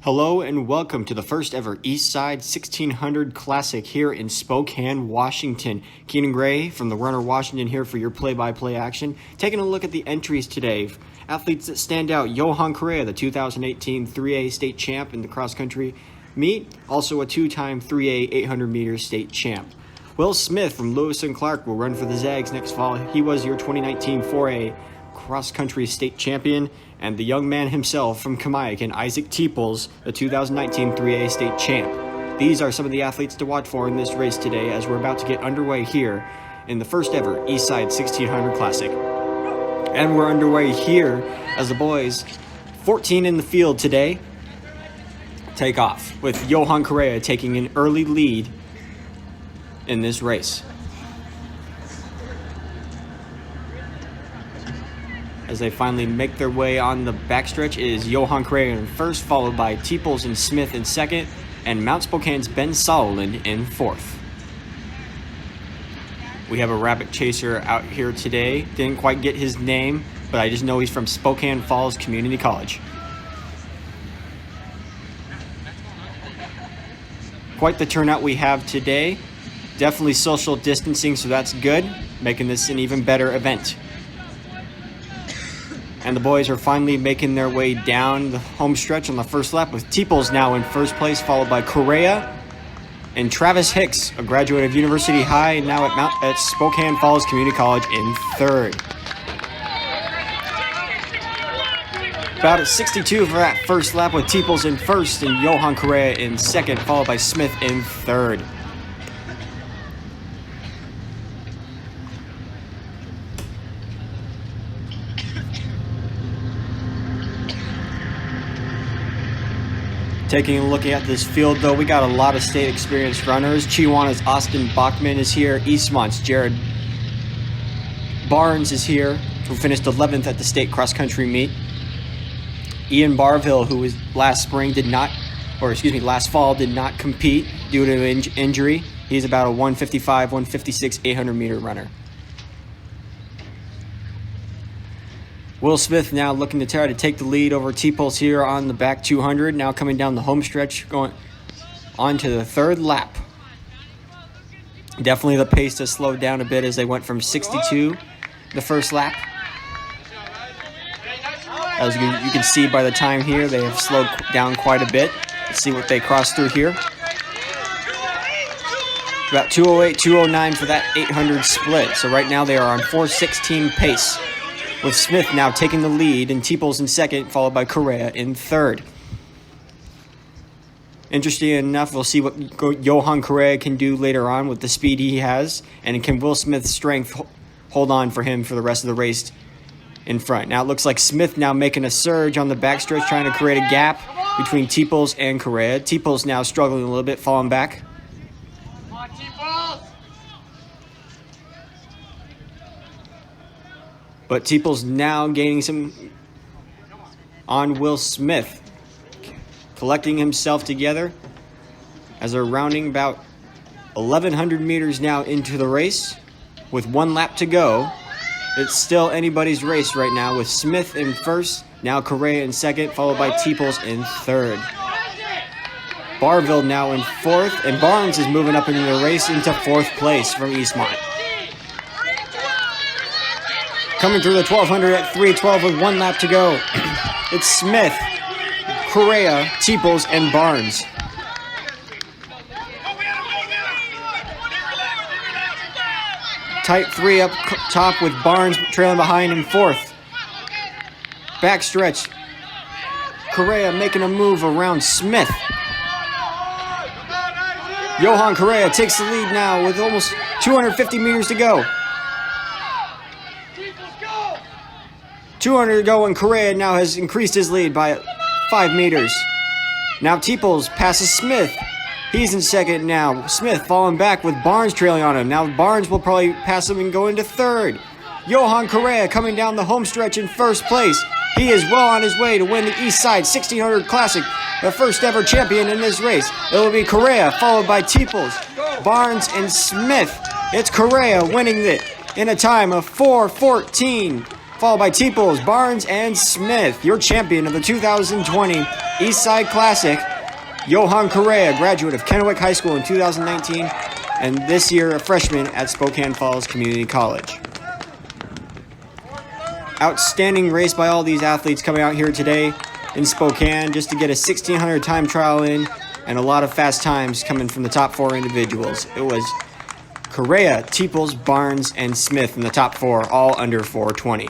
Hello and welcome to the first ever Eastside 1600 Classic here in Spokane, Washington. Keenan Gray from the Runner Washington here for your play-by-play action. Taking a look at the entries today. Athletes that stand out: Johan Correa, the 2018 3A state champ in the cross-country meet, also a two-time 3A 800-meter state champ. Will Smith from Lewis and Clark will run for the Zags next fall. He was your 2019 4A cross-country state champion. And the young man himself from Kennewick, Isaac Teeples, the 2019 3A state champ. These are some of the athletes to watch for in this race today as we're about to get underway here in the first ever Eastside 1600 Classic. And we're underway here as the boys, 14 in the field today, take off, with Johan Correa taking an early lead in this race. As they finally make their way on the backstretch, it is Johan Correa in first, followed by Teeples and Smith in second, and Mount Spokane's Ben Solomon in fourth. We have a rabbit chaser out here today. Didn't quite get his name, but I just know he's from Spokane Falls Community College. Quite the turnout we have today. Definitely social distancing, so that's good, making this an even better event. And the boys are finally making their way down the home stretch on the first lap, with Teeples now in first place, followed by Correa and Travis Hicks, a graduate of University High, now at Spokane Falls Community College, in third. About at 62 for that first lap, with Teeples in first and Johan Correa in second, followed by Smith in third. Taking a look at this field, though, we got a lot of state experienced runners. Chihuahua's Austin Bachman is here. Eastmont's Jared Barnes is here, who finished 11th at the state cross-country meet. Ian Barville, who was last fall did not compete due to an injury. He's about a 155, 156, 800-meter runner. Will Smith now looking to try to take the lead over Teeples here on the back 200. Now coming down the home stretch, going on to the third lap. Definitely the pace has slowed down a bit as they went from 62 the first lap. As you can see by the time here, they have slowed down quite a bit. Let's see what they cross through here. About 2:08, 2:09 for that 800 split. So right now they are on 4:16 pace, with Smith now taking the lead and Teeples in second, followed by Correa in third. Interesting enough, we'll see what Johan Correa can do later on with the speed he has, and can Will Smith's strength hold on for him for the rest of the race in front. Now it looks like Smith now making a surge on the backstretch, trying to create a gap between Teeples and Correa. Teeples now struggling a little bit, falling back. But Teeples now gaining some on Will Smith, collecting himself together as they're rounding about 1,100 meters now into the race. With one lap to go, it's still anybody's race right now, with Smith in first, now Correa in second, followed by Teeples in third. Barville now in fourth, and Barnes is moving up into the race into fourth place from Eastmont. Coming through the 1,200 at 3:12 with one lap to go. It's Smith, Correa, Teeples, and Barnes. Tight three up top, with Barnes trailing behind in fourth. Backstretch, Correa making a move around Smith. Johan Correa takes the lead now with almost 250 meters to go. 200 to go, and Correa now has increased his lead by 5 meters. Now Teeples passes Smith. He's in second now. Smith falling back with Barnes trailing on him. Now Barnes will probably pass him and go into third. Johan Correa coming down the home stretch in first place. He is well on his way to win the Eastside 1600 Classic, the first ever champion in this race. It will be Correa, followed by Teeples, Barnes, and Smith. It's Correa winning it in a time of 4:14. followed by Teeples, Barnes, and Smith. Your champion of the 2020 Eastside Classic, Johan Correa, graduate of Kennewick High School in 2019, and this year a freshman at Spokane Falls Community College. Outstanding race by all these athletes coming out here today in Spokane just to get a 1600 time trial in, and a lot of fast times coming from the top 4 individuals. It was Correa, Teeples, Barnes, and Smith in the top 4, all under 4:20.